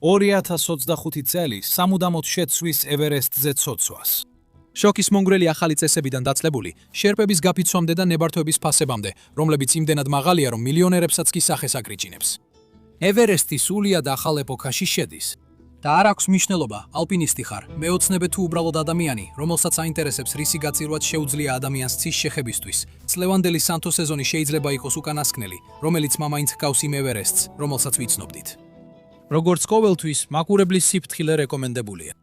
2025 წელი სამუდამოდ შეცვის ევერესტზე ცოცვას. შოკის მონგრელი ახალი წესებიდან დაცლებული, შერპების გაფიცვამდე და ნებართვების ფასებამდე, რომლებიც იმდენად მაღალია, რომ მილიონერებსაც კი სახეს აკრიჭინებს. ევერესტი სულიად ახალ ეპოქაში შედის. და არ აქვს მნიშვნელობა, ალპინისტი ხარ, მეოცნებე თუ უბრალოდ ადამიანი, რომელსაც აინტერესებს რისი გაწირვაც შეუძლია ადამიანს ცის შეხებისთვის. წლევანდელი სანთო სეზონი შეიძლება იყოს უკანასკნელი, რომელიც მაინც ჰგავს იმ ევერესტს, რომელსაც ვიცნობდით. როგორც ყოველთვის, მაყურებლის სიფრთხილე რეკომენდებულია.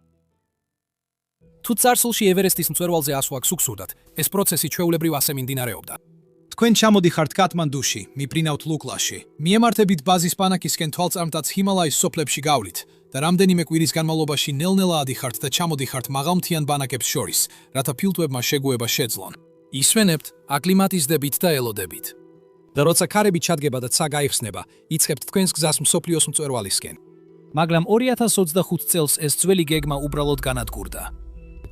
თუ წარსულში ევერესტის მწვერვალზე ასვლა გსუქსურდათ, ეს პროცესი ჩვეულებრივ ასე მიმდინარეობდა. თქვენ ჩამოდიხართ კათმანდუში, მიფრინავთ ლუკლაში, მიემართებით ბაზის პანაკისკენ თვალწარმტაც ჰიმალაის სოფლებში გავლით და რამდენიმე კვირის განმავლობაში ნელ-ნელა ადიხართ და ჩამოდიხართ მაღალმთიან ბანაკებს შორის, რათა ფილტვებმა შეგუება შეძლონ. ისვენებთ, აკლიმატიზდებით და ელოდებით. და როცა ქარები ჩადგება და ცა გაიხსნება, იწყებთ თქვენს გზას მსოფლიოს მწვერვალისკენ. მაგრამ 2025 წელს ეს ძველი გეგმა უბრალოდ განადგურდა.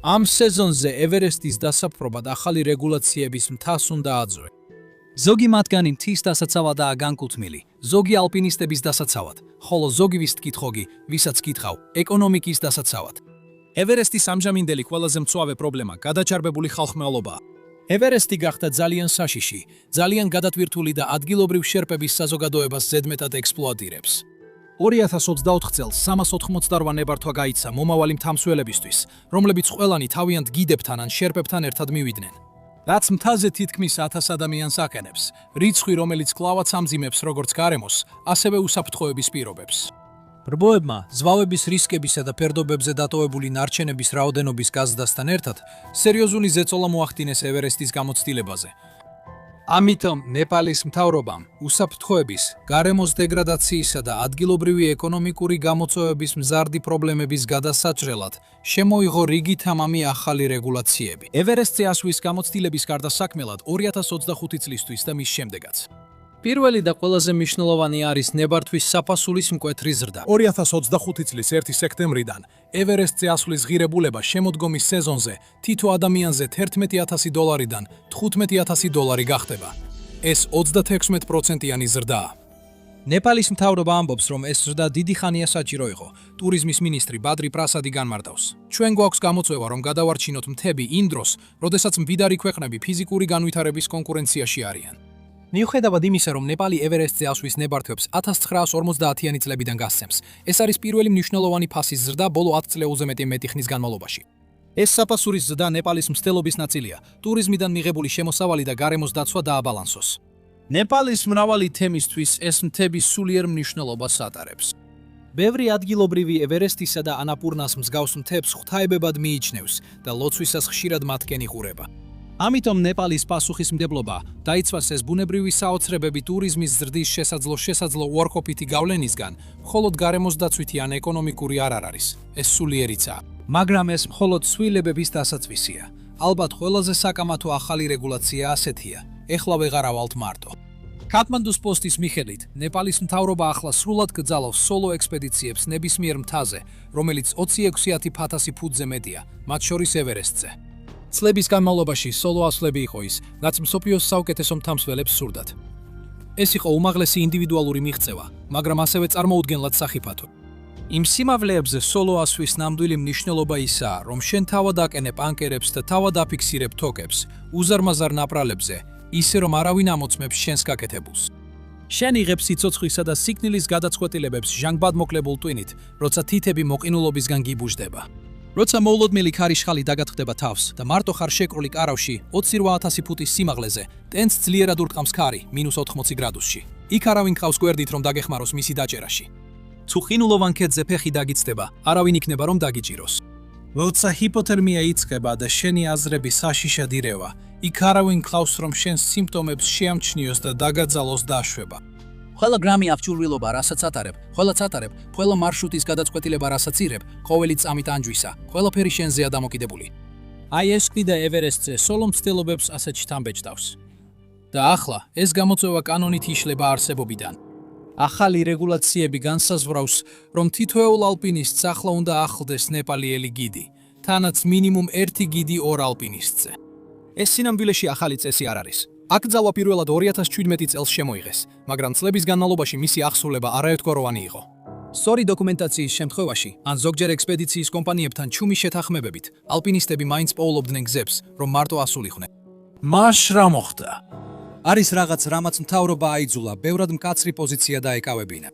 ამ სეზონზე ევერესტის დასაპყრობად ახალი რეგულაციების მთას უნდა აძვე. ზოგი მათგანი მთის დასაცავადაა განკუთვნილი, ზოგი ალპინისტების დასაცავად, ხოლო ზოგი ვის თკითხოგი, ვისაც კითხავ, ეკონომიკის დასაცავად. ევერესტის ამჟამინდელი ყველაზე მწვავე პრობლემა გადაჭარბებული ხალხმრავლობაა. ევერესტი გახდა ძალიან საშიში, ძალიან გადატვირთული და ადგილობრივ შერპების საზოგადოებას ზედმეტად ექსპლუატირებს. 2024 წელს 388 ნებართვა გაიცა მომავალი მთამსვლელებისთვის, რომლებიც ყველანი თავიანთ გიდებთან ან შერპებთან ერთად მივიდნენ. რაც მთაზე თითქმის 1000 ადამიანს აყენებს, რიცხვი, რომელიც კვლავაც ამძიმებს როგორც გარემოს, ასევე უსაფრთხოების პირობებს. ბრბოებმა ზვავების რისკებისა და ფერდობებზე დატოვებული ნარჩენების რაოდენობის გაზრდასთან ერთად სერიოზული ზეწოლა მოახდინეს ევერესტის გამოცდილებაზე. ამიტომ ნეპალის მთავრობამ უსაფრთხოების, გარემოს დეგრადაციისა და ადგილობრივი ეკონომიკური გამოწვევების მზარდი პრობლემების გადასაჭრელად შემოიღო რიგი თამამი ახალი რეგულაციები. ევერესტზე ასვლის გამოცდილების გარდასაქმელად 2025 წლისთვის და მის შემდეგაც. პირველი და ყველაზე მნიშვნელოვანი არის ნებართვის საფასურის მკვეთრი ზრდა. 2025 წლის 1 სექტემბრიდან ევერესტზე ასვლის ღირებულება შემოდგომის სეზონზე თითო ადამიანზე $11,000-დან $15,000 გახდება. ეს 36%-იანი ზრდაა. ნეპალის მთავრობა ამბობს, რომ ეს ზრდა დიდი ხანია საჭირო იყო. ტურიზმის მინისტრი ბადრი პრასადი განმარტავს. ჩვენ გვაქვს გამოწვევა, რომ გადავარჩინოთ მთები იმ დროს, როდესაც მდიდარი ქვეყნები ფიზიკური განვითარების კონკურენციაში არიან. მიუხედავად იმისა, რომ ნეპალი ევერესტზე ასვლის ნებართვებს 1950-იანი წლებიდან გასცემს, ეს არის პირველი მნიშვნელოვანი ფასის ზრდა ბოლო 10 წლეულზე მეტი ხნის განმავლობაში. ეს საფასურის ზრდა ნეპალის მცდელობის ნაწილია, ტურიზმიდან მიღებული შემოსავალი და გარემოს დაცვა დააბალანსოს. ნეპალის მრავალი თემისთვის ეს მთები სულიერ მნიშვნელობას ატარებს. ბევრი ადგილობრივი ევერესტისა და ანაპურნას მსგავს მთებს ღვთაებებად მიიჩნევს და ლოცვისას ხშირად მათკენ იღურება. ამიტომ ნეპალის პასუხისმგებლობა დაიცვას ეს ბუნებრივი საოცრებები ტურიზმის ზრდის შესაძლო უარყოფითი გავლენისგან, მხოლოდ გარემოს დაცვითი ან ეკონომიკური არ არის. ეს სულიერიცაა. მაგრამ ეს მხოლოდ ცვლილებების დასაწყისია. ალბათ ყველაზე საკამათო ახალი რეგულაცია ასეთია. ეხლა ვეღარ ავალთ მარტო. კათმანდუს პოსტის მიხედვით, ნეპალის მთავრობა ახლა სრულად გძალავს სოლო ექსპედიციებს ნებისმიერ მთაზე, რომელიც 26,000 ფუტზე მეტია, მათ შორის ევერესტზე. წლების განმავლობაში სოლო ასვლები იყო ის, რაც მსოფლიოს საუკეთესო მთამსვლელებს სურდათ. ეს იყო უმაღლესი ინდივიდუალური მიღწევა, მაგრამ ასევე წარმოუდგენლად სახიფათო. იმ სიმაღლეებზე სოლო ასვლის ნამდვილი მნიშვნელობა ისაა, რომ შენ თავად აკენებ ანკერებს და თავად აფიქსირებ თოკებს, უზარმაზარ ნაპრალებზე, ისე რომ არავინ ამოწმებს შენს გაკეთებულს. შენ იღებ სიცოცხლისა და სიკვდილის გადაწყვეტილებებს ჟანგბად მოკლებულ ტვინით, როცა თითები მოყინულობისგან გიბუჟდება. როცა მოულოდნელი ქარიშხალი დაგატხდება თავს და მარტო ხარ შეკრული კარავში 28,000 ფუტის სიმაღლეზე, ტენს ძლიერად ურტყამს ქარი -80 გრადუსში. იქ არავინ ყავს გვერდით, რომ დაგეხმაროს მისი დაჭერაში. თუ ყინულოვან ქედზე ფეხი დაგიწდება, არავინ იქნება, რომ დაგიჭიროს. როცა ჰიპოთერმია იწყება და შენი აზრები საშიშად ირევა, იქ არავინ ყავს, რომ შენს სიმპტომებს შეამჩნიოს და დაგაძალოს დაშვება. ყველა გრამი ავჭურვილობა, რასაც ატარებ, ყველა მარშრუტის გადაწყვეტილება, რასაც ირებ, ყოველი წამით ანჯვისა, ყველაფერი შენზეა დამოკიდებული. აი ეს ყიდა ევერესტზე სოლო მცდელობებს ასეთ შთამბეჭდავს. და ახლა ეს გამოწვევა კანონით იშლება არსებობიდან. ახალი რეგულაციები განსაზღვრავს, რომ თითოეულ ალპინისტს ახლა უნდა ახლდეს ნეპალიელი გიდი, თანაც მინიმუმ 1 გიდი 2 ალპინისტზე. ეს სინამდვილეში ახალი წესი არ არის. აქ ძალა პირველად 2017 წელს შემოიღეს, მაგრამ წლების განმავლობაში მისი აღსრულება არაერთგვაროვანი იყო. სწორი დოკუმენტაციის შემთხვევაში, ან ზოგჯერ ექსპედიციის კომპანიებთან ჩუმის შეთანხმებებით, ალპინისტები მაინც პოულობდნენ გზებს, რომ მარტო ასულიყვნენ. მას რა მოხდა? არის რაღაც, რამაც მთავრობა აიძულა, ბევრად მკაცრი პოზიცია დაეკავებინა.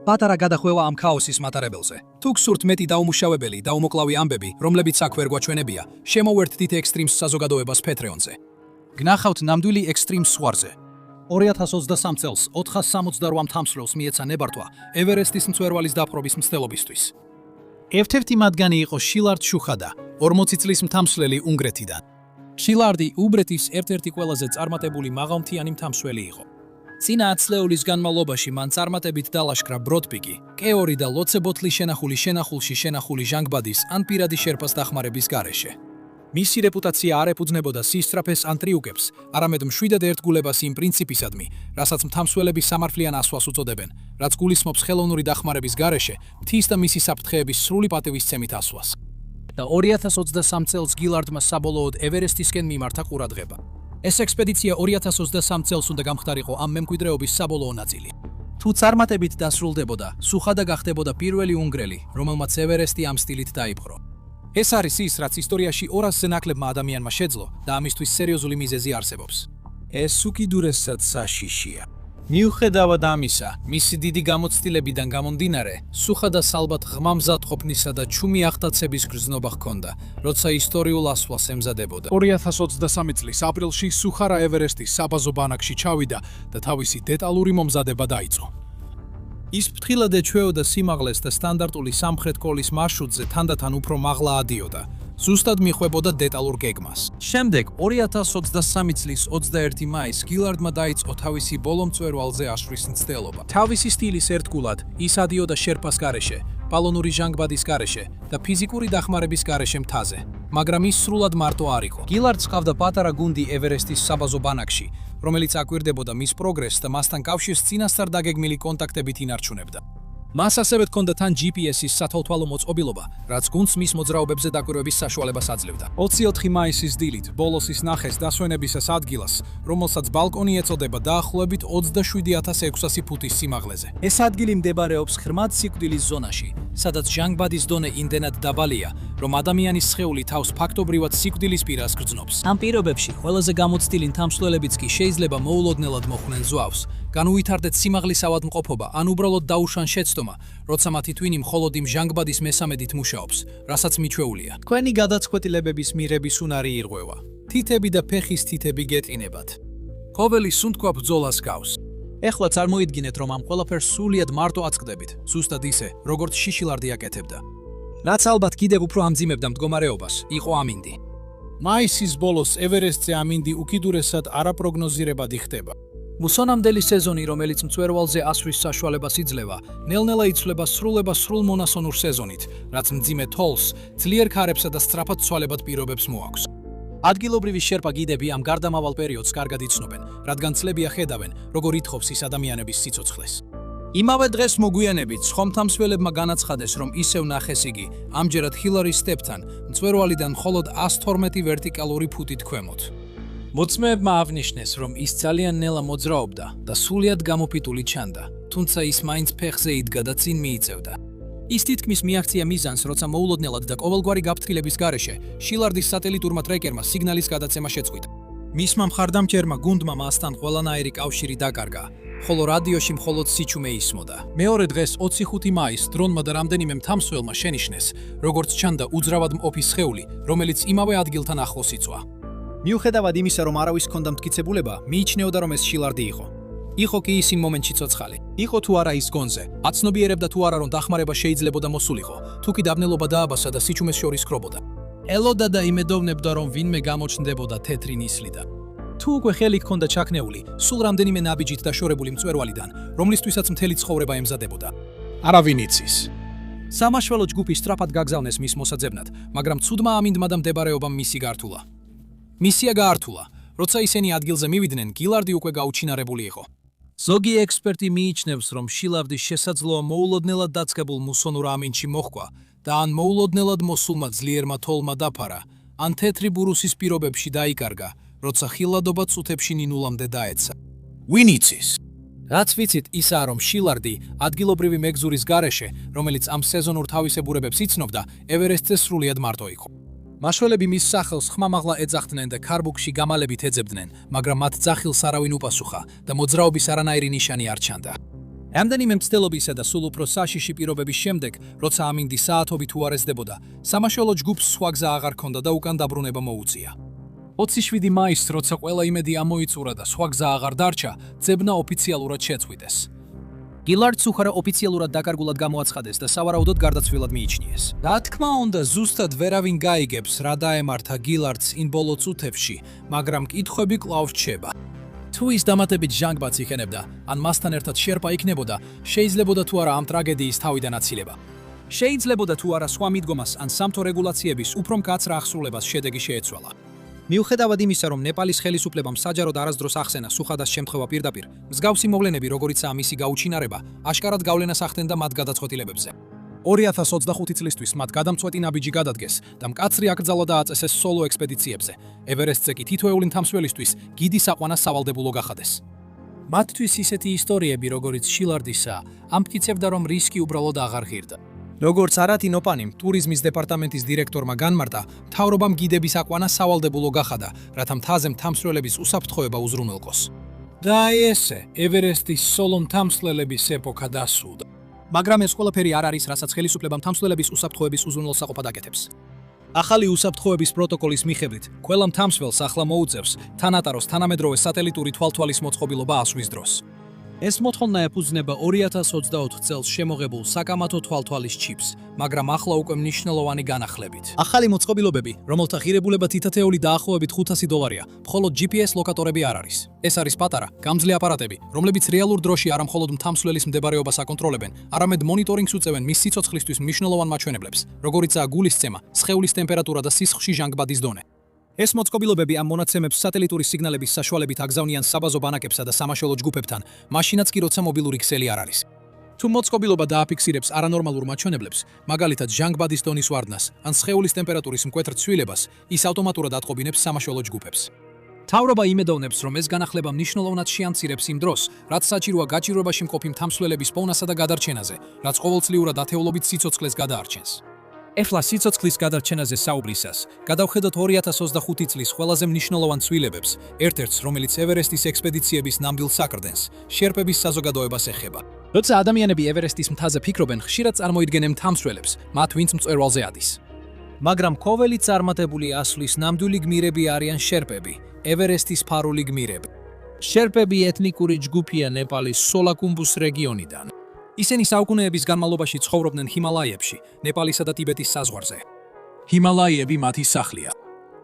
პატარა გადახვევა ამ ქაოსის მატარებელზე. თუ გსურთ მეტი დაუმუშავებელი, დაუმოკლავი ამბები, რომლებიც აქ ვერ გვაჩვენებია, შემოვერთდით ექსტრიმს საზოგადოებას Patreon-ზე. გნახავთ ნამდვილი ექსტრიმს ზღვარზე. 2023 წელს 468 თამსვლელს მიეცა ნებართვა ევერესტის მწვერვალის დაპყრობის მცდელობისთვის. ერთ-ერთი მათგანი იყო შილარდ შუხადა, 40 წლის მთამსვლელი უნგრეთიდან. შილარდი უბრეთის ერთ-ერთი ყველაზე წარმატებული მაღალმთიანი მთამსვლელი იყო. წინა 10 წლეულის განმავლობაში მან წარმატებით დალაშქრა ბროდპიკი, კეორი და ლოცებოთლი შენახული ჟანგბადის ან პირადი შერპას დახმარების გარეშე. მისი რეპუტაცია არ ეფუძნებოდა სისწრაფეს ან ტრიუკებს, არამედ მშვიდად ერთგულებას იმ პრინციპისადმი, რასაც მთამსვლელები სამართლიან ასვლას უწოდებენ, რაც გულისხმობს ხელოვნური დახმარების გარეშე მთის და მისი საფრთხეების სრული პატივისცემით ასვლას. და 2023 წელს გილარდმა საბოლოოდ ევერესტისკენ მიმართა ყურადღება. ეს ექსპედიცია 2023 წელს უნდა გამხდარიყო ამ მემკვიდრეობის საბოლოო ნაწილი. თუ წარმატებით დასრულდებოდა, სუხადა გახდებოდა პირველი უნგრელი, რომელმაც ევერესტი ამ სტილით დაიპყრო. ეს არის ის, რაც ისტორიაში 200-ზე ნაკლებმა ადამიანმა შეძლო და ამისთვის სერიოზული მიზეზი არსებობს. ეს უკიდურესად საშიშია. მიუხედავად ამისა, მისი დიდი გამოცდილებიდან გამომდინარე, სუხადას ალბათ ღრმა მზადყოფნისა და ჩუმი აღტაცების გრძნობა ჰქონდა, როცა ისტორიულ ასვლას ემზადებოდა. 2023 წლის აპრილში სუხარა ევერესტის საბაზო ბანაკში ჩავიდა და თავისი დეტალური მომზადება დაიწყო. ის ფრთხილად ეჩვეოდა სიმაღლეს და სტანდარტული სამხრეთ კოლის მარშრუტზე თანდათან უფრო მაღლა ადიოდა. ზუსტად მიხვებოდა დეტალურ გეგმას. შემდეგ 2023 წლის 21 მაისს გილარდმა დაიწყო თავისი ბოლო მწვერვალზე აშრის მცდელობა. თავისი სტილის ერთგულად ის ადიოდა შერპას გარეშე, პალონური ჟანგბადის გარეშე და ფიზიკური დახმარების გარეშე მთაზე, მაგრამ ის სრულად მარტო არ იყო. გილარდს ჰყავდა პატარა გუნდი ევერესტის საბაზო ბანაკში, რომელიც აკვირდებოდა მის პროგრესს და მასთან კავშირს წინასწარ დაგეგმილი კონტაქტებით ინარჩუნებდა. მას ასევე ჰქონდა თან GPS-ის სათვალთვალო მოწყობილობა, რაც გუნდს მის მოძრაობებზე დაკვირვების საშუალებას აძლევდა. 24 მაისის დილით ბოლოს ის ნახეს დასვენებისას ადგილას, რომელსაც ბალკონი ეწოდება დაახლოებით 27600 ფუტის სიმაღლეზე. ეს ადგილი მდებარეობს ღრმად სიკვდილის ზონაში, სადაც ჟანგბადის დონე იმდენად დაბალია, რომ ადამიანის სხეული თავს ფაქტობრივად სიკვდილის პირას გრძნობს. ამ პირობებში ყველაზე გამოცდილი მთამსვლელებიც კი შეიძლება მოულოდნელად მოხვდნენ ზვავს, განუვითარდეთ სიმაღლის ავადმყოფობა ან უბრალოდ დაუშვან შეცდომა, როცა მათი twin-ი მხოლოდ იმ ჟანგბადის მესამედით მუშაობს, რასაც მიჩვეულია. თქვენი გადაწყვეტილებების მიღების უნარი ირღვევა. თითები და ფეხის თითები გეტინებათ. ყოველი სუნთქვა ბრძოლას გავს. ეხლა წარმოიდგინეთ, რომ ამ ყველაფერს სულიად მარტო აწყდებით, ზუსტად ისე, როგორც შიშილარდი აკეთებდა. რაც ალბათ კიდევ უფრო ამძიმებდა მდგომარეობას, იყო ამინდი. მაისის ბოლოს ევერესტზე ამინდი უკიდურესად არაპროგნოზირებადი ხდება. მუსონამდელი სეზონი, რომელიც მწვერვალზე ასვლის საშუალებას იძლევა, ნელ-ნელა იცვლება სრულ მონასონურ სეზონით, რაც მძიმე თოვლს, ძლიერ ქარებსა და სწრაფად ცვალებად პირობებს მოაქვს. ადგილობრივი შერპა გიდები ამ გარდამავალ პერიოდს კარგად იცნობენ, რადგან წლებია ხედავენ, როგორ ითხოვს ის ადამიანების სიცოცხლეს. იმავე დღეს მოგვიანებით ხომთამსველებმა განაცხადეს, რომ ისევ ნახეს იგი, ამჯერად ჰილარი სტეპთან, მწვერვალიდან მხოლოდ 112 ვერტიკალური ფუტით ქვემოთ. მოწმეებმა აღნიშნეს, რომ ის ძალიან ნელა მოძრაობდა და სულიად გამოფიტული ჩანდა, თუმცა ის მაინც ფეხზე იდგა და წინ მიიწევდა. ის თითქმის მიაღწია მიზანს, როცა მოულოდნელად და ყოველგვარი გაფრთხილების გარეშე შილარდის სატელიტურმა ტრეკერმა სიგნალის გადაცემა შეწყვიტა. მისმა მხარდამჭერმა გუნდმა მასთან ყველანაირი კავშირი დაკარგა, ხოლო რადიოში მხოლოდ სიჩუმე ისმოდა. მეორე დღეს 25 მაისს დრონმა და რამდენიმე მთამსვლელმა შენიშნეს, როგორც ჩანდა უძრავად მყოფი სხეული, რომელიც იმავე ადგილთან ახლოს იწვა. მიუხედავად იმისა, რომ არავის ჰქონდა მტკიცებულება, მიიჩნეოდა, რომ ეს შილარდი იყო. იყო კი ის იმ მომენტში ცოცხალი. იყო თუ არა ის გონზე. აცნობიერებდა თუ არა, რომ დახმარება შეიძლებოდა მოსულიყო, თუ კი დაბნელობა დააბასა და სიჩუმეს შორის ქრობოდა. ელოდა და იმედოვნებდა, რომ ვინმე გამოჩნდებოდა თეთრი ნისლიდან. თუ უკვე ხელი ჰქონდა ჩაქნეული, სულ რამდენიმე ნაბიჯით დაშორებული მწვერვალიდან, რომლისთვისაც მთელი ცხოვრება ემზადებოდა. არავინ იცის. სამაშველო ჯგუფი სწრაფად გაგზავნეს მის მოსაძებნად, მაგრამ ცუდმა ამინდმა და მდებარეობამ მისი გართულა. მისია გაართულა. როცა ისინი ადგილზე მივიდნენ, გილარდი უკვე გაუჩინარებული იყო. ზოგი ექსპერტი მიიჩნევს, რომ შილარდის შესაძლოა მოულოდნელად დაწყებულ მუსონურ ამინდში მოჰყვა და ან მოულოდნელად მოსულმა ძლიერმა თოვლმა დაფარა, ან თეთრი ბურუსის პირობებში დაიკარგა, როცა ხილადობა წუთებში ნინულამდე დაეცა. ვინ იცის? რაც ვიცით, ისაა, რომ შილარდი ადგილობრივი მეგზურის გარეშე, რომელიც ამ სეზონურ თავისებურებებს იცნობდა, ევერესტზე სრულიად მარტო იყო. მაშველები მის სახელს ხმამაღლა ეძახდნენ და ქარბუქში გამალებით ეძებდნენ, მაგრამ მათ ძახილს არავინ უპასუხა და მოძრაობის არანაირი ნიშანი არ ჩანდა. Ამდენიმე მცდელობისა და სულ უფრო საშიში პირობების შემდეგ, როცა ამინდი საათობით უარესდებოდა, სამაშველო ჯგუფს სხვა გზა აღარ ჰქონდა და უკან დაბრუნება მოუწია. 27 მაისს, როცა ყველა იმედი ამოიწურა და სხვა გზა აღარ დარჩა, ძებნა ოფიციალურად შეწყვიტეს. გილარდს უხარა ოფიციალურად დაკარგულად გამოაცხადეს და სავარაუდოდ გარდაცვლილად მიიჩნიეს. რა თქმა უნდა, ზუსტად ვერავინ გაიგებს, რა დაემართა გილარდს იმ ბოლო წუთებში, მაგრამ კითხვები კვლავ რჩება. თუ ის დამატებით ჟანგბადს იხენებდა, ან მასთან ერთად შერპა იქნებოდა, შეიძლებოდა თუ არა ამ ტრაგედიის თავიდან აცილება. შეიძლებოდა თუ არა სხვა მიდგომას ან სამთო რეგულაციების უფრო მკაცრ აღსრულებას შედეგი შეეცვალა. მიუხედავად იმისა, რომ ნეპალის ხელისუფლებამ საჯაროდ არასდროს ახსენა სუხადას შემთხვევა პირდაპირ, მსგავსი მოვლენები, როგორიცაა მისი გაუჩინარება, აშკარად გავლენას ახდენდა მათ გადაწყვეტილებებზე. 2025 წლისთვის მათ გადამწყვეტი ნაბიჯი გადადგეს და მკაცრი აკრძალა დააწესეს სოლო ექსპედიციებზე. ევერესტზე კი თითოეული მთავსველისთვის გიდი საყვანა სავალდებულო გახადეს. მათთვის ისეთი ისტორიები, როგორიც შილარდისა, ამტკიცებდა, რომ რისკი უბრალოდ აღარ ღირდა. როგორც არათი ნოპანიმ, ტურიზმის დეპარტამენტის დირექტორმა განმარტა, მთავრობამ გიდების აყვანა სავალდებულო გახადა, რათა მთაზე მთავსველების უსაფრთხოება უზრუნველყოს. და ესე, ევერესტის სოლო მთავსველების ეპოქა დასრულდა. მაგრამ ეს ყველაფერი არ არის, რასაც ხელისუფლება მთავსველების უსაფრთხოების უზრუნველსაყოფად აკეთებს. ახალი უსაფრთხოების პროტოკოლის მიხედვით, ყველა მთავსველს ახლა მოუწევს თანატაროს თანამედროვე სატელიტური თვალთვალის მოწყობილობა ასვლის დროს. ეს მოთხოვნა ეფუძნება 2024 წელს შემოღებულ საკამათო თვალთვალის ჩიპს, მაგრამ ახლა უკვე მნიშვნელოვანი განახლებით. ახალი მოწყობილობები, რომელთა ღირებულება თითათეული დაახლოებით $500, მხოლოდ GPS ლოკატორები არ არის. ეს არის პატარა, გამძლე აპარატები, რომლებიც რეალურ დროში არა მხოლოდ მთავსველის მდებარეობას აკონტროლებენ, არამედ მონიტორინგს უწევენ მის სიცოცხლისთვის მნიშვნელოვან მაჩვენებლებს, როგორიცაა გულისცემა, სხეულის ტემპერატურა და სისხლში ჟანგბადის დონე. ეს მოწყობილობები ამ მონაცემებს სატელიტური სიგნალების საშუალებით აგზავნიან საბაზო ბანაკებსა და სამაშველო ჯგუფებთან, მაშინაც კი როცა მობილური ქსელი არ არის. თუ მოწყობილობა დააფიქსირებს არანორმალურ მაჩვენებლებს, მაგალითად ჟანგბადის დონის ვარდნას ან სხეულის ტემპერატურის მკვეთრ ცვლილებას, ის ავტომატურად ატყობინებს სამაშველო ჯგუფებს. მთავრობა იმედოვნებს, რომ ეს განახლება მნიშვნელოვნად შეამცირებს იმ დროს, რაც საჭიროა გაჭირვებაში მყოფი მთავსველების პოვნასა და გადარჩენაზე, რაც ყოველწლიურად ათეულობით სიცოცხლეს გადაარჩენს. ეხლა სიცოცხლის გადარჩენაზე საუბრისას, გადავხედოთ 2025 წლის ყველაზე მნიშვნელოვან ცვლილებებს, ერთ-ერთს, რომელიც ევერესტის ექსპედიციების ნამდვილ საკრდენს, შერპების საზოგადოებას ეხება. როცა ადამიანები ევერესტის მთაზე ფიქრობენ, ხშირად წარმოიდგენენ მთავსველებს, მათ ვინც მწვერვალზე ადის. მაგრამ კოველით წარმატებული ასვლის ნამდვილი გმირები არიან შერპები, ევერესტის ფარული გმირები. შერპები ეთნიკური ჯგუფია ნეპალის სოლაკუმბუს რეგიონიდან. ისინი საუკუნეების განმავლობაში ცხოვრობდნენ ჰიმალაიებში, ნეპალისა და ტიბეტის საზღვარზე. ჰიმალაიები მათი სახლია.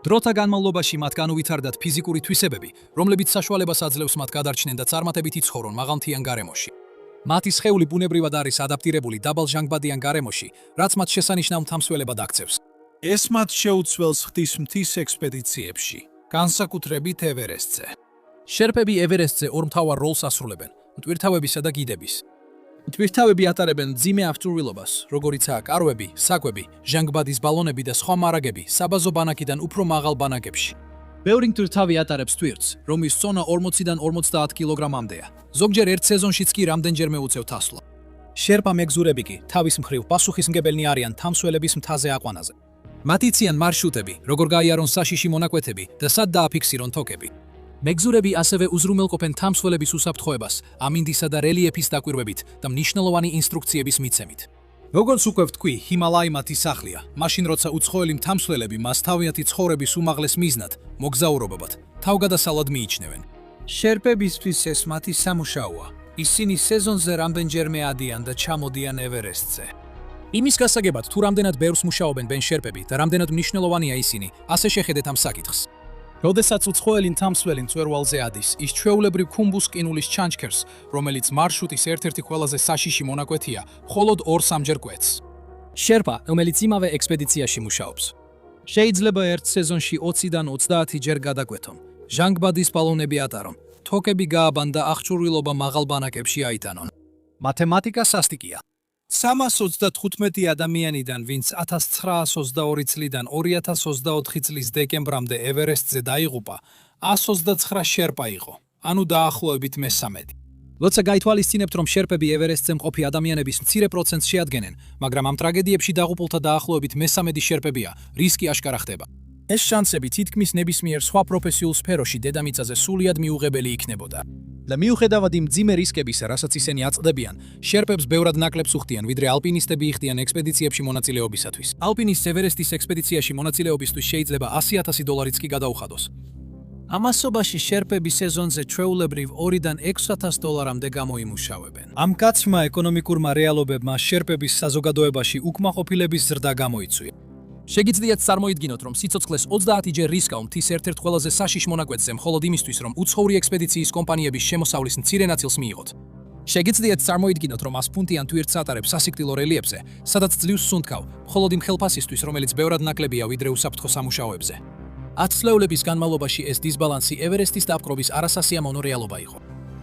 დროთა განმავლობაში მათ განუვითარდათ ფიზიკური თვისებები, რომლებიც საშუალებას აძლევს მათ გადარჩნენ და წარმატებით იცხოვრონ მაღალმთიან გარემოში. მათი სხეული ბუნებრივად არის ადაპტირებული დაბალ ჟანგბადიან გარემოში, რაც მათ შესანიშნავ მთავსველებად აქცევს. ეს მათ შეუცვლელს ღვთისმთის ექსპედიციებში, განსაკუთრებით ევერესტზე. შერპები ევერესტზე ორ მთავარ როლს ასრულებენ: მტვირთავებისა და გიდების. მტვირთავები ატარებენ მძიმე აღჭურვილობას, როგორიცაა კარვები, საკვები, ჟანგბადის ბალონები და სხვა მარაგები საბაზო ბანაკიდან უფრო მაღალ ბანაკებში. ბევრი მტვირთავი ატარებს ტვირთს, რომლის წონა 40-დან 50 კილოგრამამდეა. ზოგჯერ ერთ სეზონშიც კი რამდენჯერმე უწევთ ასვლა. შერპა მეგზურები კი თავის მხრივ პასუხისმგებელნი არიან მთავსველების მთაზე აყვანაზე. მათ იციან მარშრუტები, როგორ გაიარონ საშიში მონაკვეთები და სად დააფიქსირონ თოკები. მეგზურები ასევე უზრუნველყოფენ მთავსველების უსაფრთხოებას, ამინდისა და რელიეფის დაკვირვებით და მნიშვნელოვანი ინსტრუქციების მიცემით. როგორც უკვე ვთქვი, ჰიმალაი მათი სახლია, მაშინ როცა უცხოელი მთავსველები მას თავიანთი ცხოვრების უმაღლეს მიზნად, მოგზაურობად, თავგადასავლად მიიჩნევენ. შერპებისთვის ეს მათი სამუშაოა. ისინი სეზონზე რამდენჯერმე ადიან და ჩამოდიან ევერესტზე. იმის გასაგებად, თუ რამდენად ბევრს მუშაობენ ბენ შერპები და რამდენად მნიშვნელოვანია ისინი, ასე შეხედეთ ამ საკითხს. როდესაც უცხოელი მთავსველი მწვერვალზე ადის, ის ჩვეულებრივ ქუმბუს ყინულის ჩანჩქერს, რომელიც მარშრუტის ერთ-ერთი ყველაზე საშიში მონაკვეთია, მხოლოდ 2-3ჯერ კვეთს. შერპა, რომელიც იმავე ექსპედიციაში მუშაობს, შეიძლება ერთ სეზონში 20-დან 30ჯერ გადაკვეთონ. ჟანგბადის ბალონები ატარონ, თოკები გააბან და აღჭურვილობა მაღალ ბანაკებში აიტანონ. მათემატიკა სასტიკია. 335 ადამიანიდან, ვინც 1922 წლიდან 2024 წლის დეკემბრამდე ევერესტზე დაიღუპა, 129 შერპა იყო, ანუ დაახლოებით მესამედი. როცა გაითვალისწინებთ, რომ შერპები ევერესტზე მყოფი ადამიანების მცირე პროცენტს შეადგენენ, მაგრამ ამ ტრაგედიებში დაღუპულთა დაახლოებით მესამედი შერპებია, რისკი აშკარა ხდება. ეს შანსები თითქმის ნებისმიერ სხვა პროფესიულ სფეროში დედამიწაზე სულიად მიუღებელი იქნებოდა. და მიუხედავად იმ მძიმე რისკებისა, რასაც ისინი აწყდებიან, შერპებს ბევრად ნაკლებს უხდიან, ვიდრე ალპინისტები იხდიან ექსპედიციებში მონაწილეობისათვის. ალპინისტს ევერესტის ექსპედიციაში მონაწილეობისთვის შეიძლება $100,000-იც კი გადაუხადოს. ამასობაში შერპები სეზონზე ჩვეულებრივ $2,000-დან $6,000-მდე გამოიმუშავებენ. ამ კაცმა ეკონომიკურმა რეალობებმა შერპების საზოგადოებაში უკმაყოფილების ზრდა გამოიწვია. შეგიძლიათ წარმოიდგინოთ, რომ სიცოცხლეს 30-ჯერ რისკავ მთის ერთ-ერთ ყველაზე საშიშ მონაკვეთზე, მხოლოდ იმისთვის, რომ უცხოური ექსპედიციის კომპანიების შემოსავლის მცირე ნაწილს მიიღოთ. შეგიძლიათ წარმოიდგინოთ, რომ 100 ფუნტიან თვირთს ატარებს სასიკვდილო რელიეფზე, სადაც ძლივს სუნთქავ, მხოლოდ იმ ხელფასისთვის, რომელიც ბევრად ნაკლებია ვიდრე უსაფრთხო სამუშაოებზე. 10 წლეულების განმავლობაში ეს დისბალანსი ევერესტის დაპყრობის არასასიამოვნო რეალობა იყო.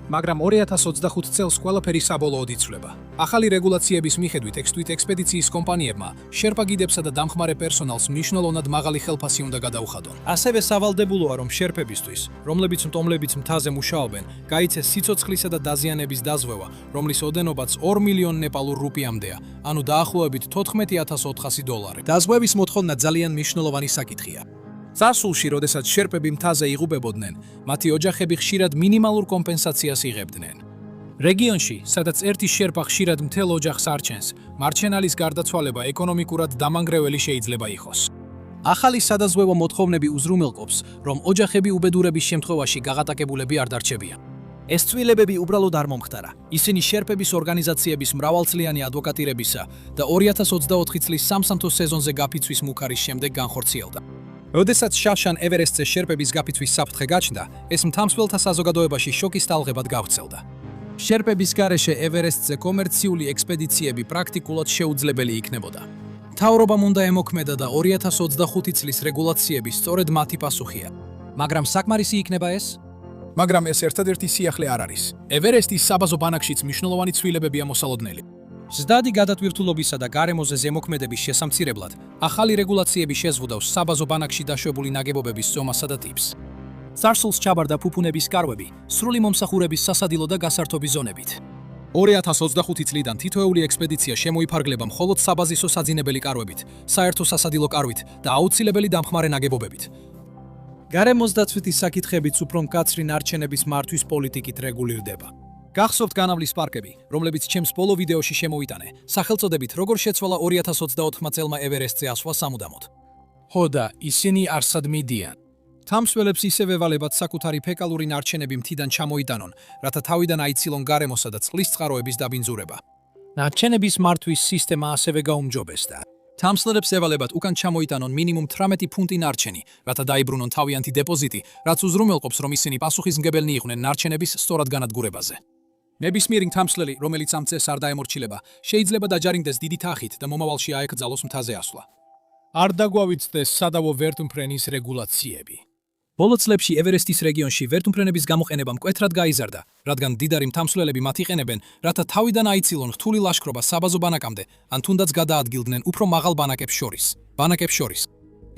მაგრამ 2025 წელს ყველაფერი საბოლოოდ იცვლება. ახალი რეგულაციების მიხედვით ექსპედიციის კომპანიებმა შერპა გიდებსა და დამხმარე პერსონალს მნიშვნელოვნად მაღალი ხელფასი უნდა გადაუხადონ. ასევე სავალდებულოა, რომ შერპებისთვის, რომლებიც მტომლებით მთაზე მუშაობენ, გაიცეს სიცოცხლისა და დაზიანების დაზღვევა, რომლის ოდენობაც 2 მილიონ ნეპალურ რუპიამდეა, ანუ დაახლოებით $14,400. დაზღვევის მოთხოვნა ძალიან მნიშვნელოვანი საკითხია. წარსულში, როდესაც შერპები მთაზე იღუპებოდნენ, მათი ოჯახები ხშირად მინიმალურ კომპენსაციას იღებდნენ. რეგიონში, სადაც ერთი შერპა ხშირად მთელ ოჯახს არჩენს, მარჩენალის გარდაცვალება ეკონომიკურად დამანგრეველი შეიძლება იყოს. ახალი სადაზღვევო მოთხოვნები უზრუნველყოფს, რომ ოჯახები უბედურების შემთხვევაში გაღატაკებულები არ დარჩებიან. ეს ცვლილებები უბრალოდ არ მომხდარა. ისინი შერპების ორგანიზაციების მრავალწლიანი ადვოკატირებისა და 2024 წლის სამსამთო სეზონზე გაფიცვის მუქარის შემდეგ განხორციელდა. როდესაც შაშან ევერესტზე შერპების გაფიცვის საფრთხე გაჩნდა, ეს მთამსვლელთა საზოგადოებაში შოკის ტალღებად გავრცელდა. შერპების გარეშე ევერესტზე კომერციული ექსპედიციები პრაქტიკულად შეუძლებელი იქნებოდა. მთავრობამ უნდა ემოქმედა და 2025 წლის რეგულაციები სწორედ მათი პასუხია. მაგრამ საკმარისი იქნება ეს? მაგრამ ეს ერთადერთი სიახლე არ არის. ევერესტის საბაზო ბანაკშიც მნიშვნელოვანი ცვლილებებია მოსალოდნელი. ზდადი გადატვირთულობისა და გარემოზე ზემოქმედების შესამცირებლად, ახალი რეგულაციები შეზღუდავს საბაზო ბანაკში დაშვებული ნაგებობების ზომასა და ტიპს. წარსულს ჩაბარდა ფუფუნების კარვები, სრული მომსახურების სასადილო და გასართობი ზონებით. 2025 წლიდან თითოეული ექსპედიცია შემოიფარგლება მხოლოდ საბაზისო საძინებელი კარვებით, საერთო სასადილო კარვით და აუცილებელი დამხმარე ნაგებობებით. გარემოს დაცვითი საკითხებიც უფრო მკაცრი ნარჩენების მართვის პოლიტიკით რეგულირდება. გახსოვთ განავლის პარკები, რომლებიც ჩემს ბოლო ვიდეოში შემოვიტანე, სახელწოდებით როგორ შეცვალა 2024 წელმა ევერესტზე ასვლა სამუდამოდ. ხო და ისინი არსად მიდიან. თამსველებს ისევე ვალებად საკუთარი ფეკალური ნარჩენები მთიდან ჩამოიტანონ, რათა თავიდან აიცილონ გარემოსა და წყლის წყაროების დაბინძურება. ნარჩენების მართვის სისტემა ასევე გაუმჯობესდა. თამსლებს ევალებათ უკან ჩამოიტანონ მინიმუმ 18 ფუნტი ნარჩენი, რათა დაიბრუნონ თავიანთი დეპოზიტი, რაც უზრუნველყოფს, რომ ისინი პასუხისმგებელნი იყვნენ ნარჩენების სწორად განადგურებაზე. ნებისმიერი თამსლელი, რომელიც ამ წესს არ დაემორჩილება, შეიძლება დაჯარიმდეს დიდი თახით და მომავალში აეკრძალოს მთაზე ასვლა. არ დაგვავიცდეს სადავო ვერტმფრენის რეგულაციები. ბოლო წლებში ევერესტის რეგიონში ვერტმფრენების გამოყენება მკვეთრად გაიზარდა, რადგან მდიდარი მთამსვლელები მათ იყენებენ, რათა თავიდან აიცილონ რთული ლაშქრობა საბაზო ბანაკამდე, ან თუნდაც გადაადგილდნენ უფრო მაღალ ბანაკებს შორის.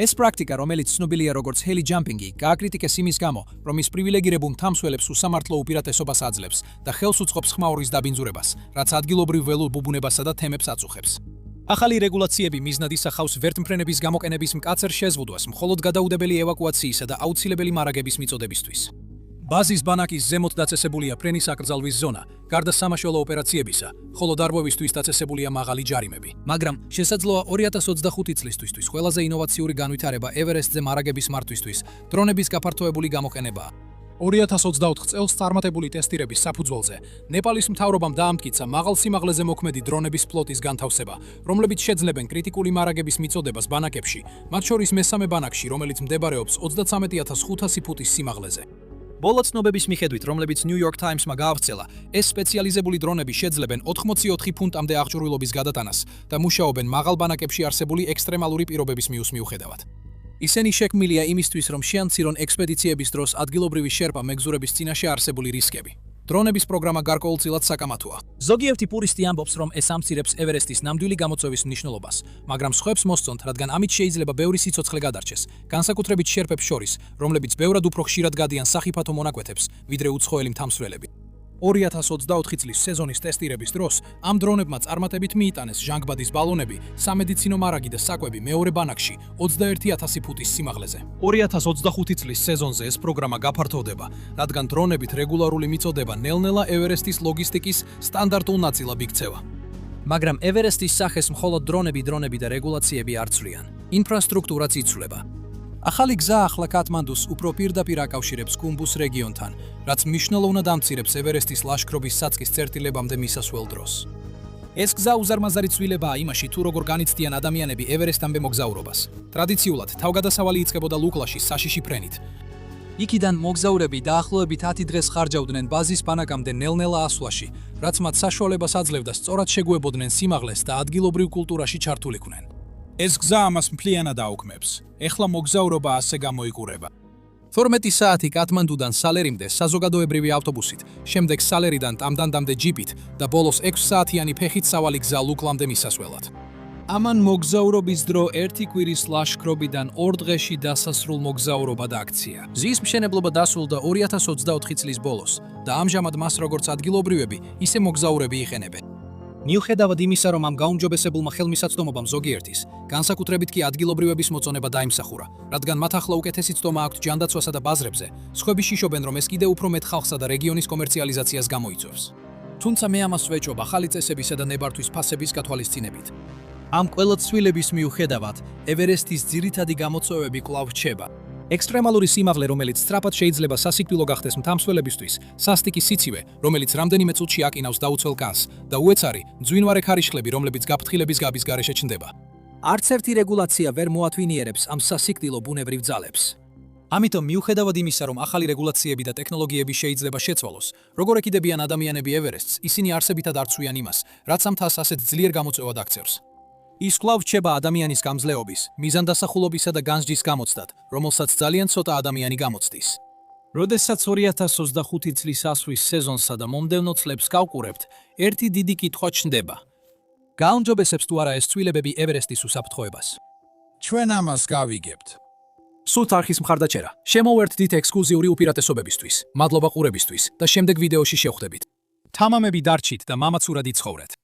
ეს პრაქტიკა, რომელიც ცნობილია როგორც ჰელი ჯამპინგი, გააკრიტიკეს იმის გამო, რომ ის პრივილეგირებულ მთამსვლელებს უსამართლო უპირატესობას აძლევს და ხელს უწყობს ხმაურის დაბინძურებას, რაც ადგილობრივ ველურ ბუბუნებასა და თემებს აწუხებს. ახალი რეგულაციები მიზნად ისახავს ვერტმფრენების გამოყენების მკაცრ შეზღუდვას მხოლოდ გადაუდებელი ევაკუაციისა და აუცილებელი მარაგების მიწოდებისთვის. ბაზის ბანაკის ზემოთ დაწესებულია ფრენის აკრძალვის ზონა, გარდა სამაშველო ოპერაციებისა, ხოლო დარღვევისთვის დაწესებულია მაღალი ჯარიმები. მაგრამ შესაძლოა 2025 წლისთვის ყველაზე ინოვაციური განვითარება ევერესტზე მარაგების მართვისთვის დრონების გაფართოებული გამოყენებაა. 2024 წელს წარმატებული ტესტირების საფუძველზე ნეპალის მთავრობამ დაამტკიცა მაღალ სიმაღლეზე მოქმედი დრონების ფლოტის განთავსება, რომლებიც შეძლებენ კრიტიკული მარაგების მიწოდებას ბანაკებში, მათ შორის მესამე ბანაკში, რომელიც მდებარეობს 33500 ფუტის სიმაღლეზე. ბოლო ცნობების მიხედვით, რომლებიც New York Times-მა გაავრცელა, ეს სპეციალიზებული დრონები შეძლებენ 84 ფუნტამდე აღჭურვილობის გადატანას და მუშაობენ მაღალ ბანაკებში არსებული ექსტრემალური პირობების მიუხედავად. ისინი შექმნილია იმისთვის, რომ შეამცირონ ექსპედიციების დროს ადგილობრივი შერპა მეგზურების წინაშე არსებული რისკები. დრონების პროგრამა გარკვეულწილად საკამათოა. ზოგიერთი პურისტი ამბობს, რომ ეს ამცირებს ევერესტის ნამდვილი გამოწვევის მნიშვნელობას, მაგრამ სხვებს მოსწონთ, რადგან ამით შეიძლება ბევრი სიცოცხლე გადარჩეს, განსაკუთრებით შერპებს შორის, რომლებიც ბევრად უფრო ხშირად გადიან სახიფათო მონაკვეთებს, ვიდრე უცხოელი მთამსვლელები. 2024 წლის სეზონის ტესტირების დროს ამ დრონებმა წარმატებით მიიტანეს ჟანგბადის ბალონები, სამედიცინო მარაგი და საკვები მეორე ბანაკში 21000 ფუტის სიმაღლეზე. 2025 წლის სეზონზე ეს პროგრამა გაფართოვდება, რადგან დრონებით რეგულარული მიწოდება ნელ-ნელა ევერესტის ლოგისტიკის სტანდარტულ ნაწილად იქცევა. მაგრამ ევერესტის სახეს მხოლოდ დრონები და რეგულაციები არ ცვლიან. ინფრასტრუქტურაც იცვლება. ახალი გზა ახლა კათმანდუს უფრო პირდაპირ აკავშირებს კუმბუს რეგიონთან, რაც მნიშვნელოვნად ამცირებს ევერესტის ლაშქრობის საწყის წერტილებამდე მისასვლელ დროს. ეს გზა უზარმაზარი ცვლილებაა იმაში, თუ როგორ განიცდიან ადამიანები ევერესტამდე მოგზაურობას. ტრადიციულად თავგადასავალი იწყებოდა ლუკლაში საშიში ფრენით. იქიდან მოგზაურები დაახლოებით 10 დღეს ხარჯავდნენ ბაზის ბანაკამდე ნელ-ნელა ასვლაში, რაც მათ საშუალებას აძლევდა სწორად შეგვებოდნენ სიმაღლეს და ადგილობრივ კულტურაში ჩართულიყვნენ. ეს გზა ამას მთლიანად აუქმებს. ეხლა მოგზაურობა ასე გამოიყურება. 12 საათი კათმანდუდან სალერიმდე საზოგადოებრივი ავტობუსით, შემდეგ სალერიდან ტამდანდამდე ჯიპით და ბოლოს 6 საათიანი ფეხით სავალი გზა ლუკლამდე მისასვლელად. ამან მოგზაურობის დრო 1 კვირის ლაშქრობიდან 2 დღეში დასასრულ მოგზაურობად აქცია. გზის მშენებლობა დასრულდა 2024 წლის ბოლოს და ამჟამად მას როგორც ადგილობრივები, ისე მოგზაურები იყენებენ. მიუხედავად იმისა, რომ ამ გაუმჯობესებულმა ხელმისაწვდომობამ ზოგიერთის, განსაკუთრებით კი ადგილობრივების მოწონება დაიმსახურა, რადგან მათ ახლა უკეთესი ცდომა აქვთ ჯანდაცვასა და ბაზრებზე, სხვები შიშობენ, რომ ეს კიდევ უფრო მეტ ხალხსა და რეგიონის კომერციალიზაციას გამოიწვევს. თუმცა მე ამას ვეჭობ ახალი წესებისა და ნებართვის ფასების გათვალისწინებით. ამ ყველა ცვლილების მიუხედავად, ევერესტის ძირითადი გამოწვევები კვლავ რჩება. ექსტრემალური სიმაღლე, რომელიც სწრაფად შეიძლება სასიკვდილო გახდეს მთამსვლელებისთვის, სასტიკი სიცივე, რომელიც რამდენიმე წუთში აკინავს დაუცველ კანს და უეცარი, მძვინვარე ქარიშხლები, რომლებიც გაფრთხილების გაბის გარეშე ჩნდება. არც ერთი რეგულაცია ვერ მოათვინიერებს ამ სასიკვდილო ბუნებრივ ძალებს. ამიტომ მიუხედავად იმისა, რომ ახალი რეგულაციები და ტექნოლოგიები შეიძლება შეცვალოს, როგორ ეკიდებიან ადამიანები ევერესტს, ისინი არსებითად არ ცვიან იმას, რაც ამ თასს ასეთ ძლიერ გამოწვევად აქცევს. ის კვლავ რჩება ადამიანის გამძლეობის, მიზანდასახულობისა და განსჯის გამოცდად, რომელსაც ძალიან ცოტა ადამიანი გამოცდის. როდესაც 2025 წლის ასვლის სეზონსა და მომდევნო წლებს გავყურებთ, ერთი დიდი კითხვა ჩნდება. გაუმჯობესებს თუ არა ეს ცვლილებები ევერესტის უსაფრთხოებას? ჩვენ ამას გავიგებთ. სულ არხის მხარდაჭერა. შემოვერთდით ექსკლუზიური უპირატესობებისთვის, მადლობა ყურებისთვის და შემდეგ ვიდეოში შევხვდებით. თამამები დარჩით და მამაცურად იცხოვრეთ.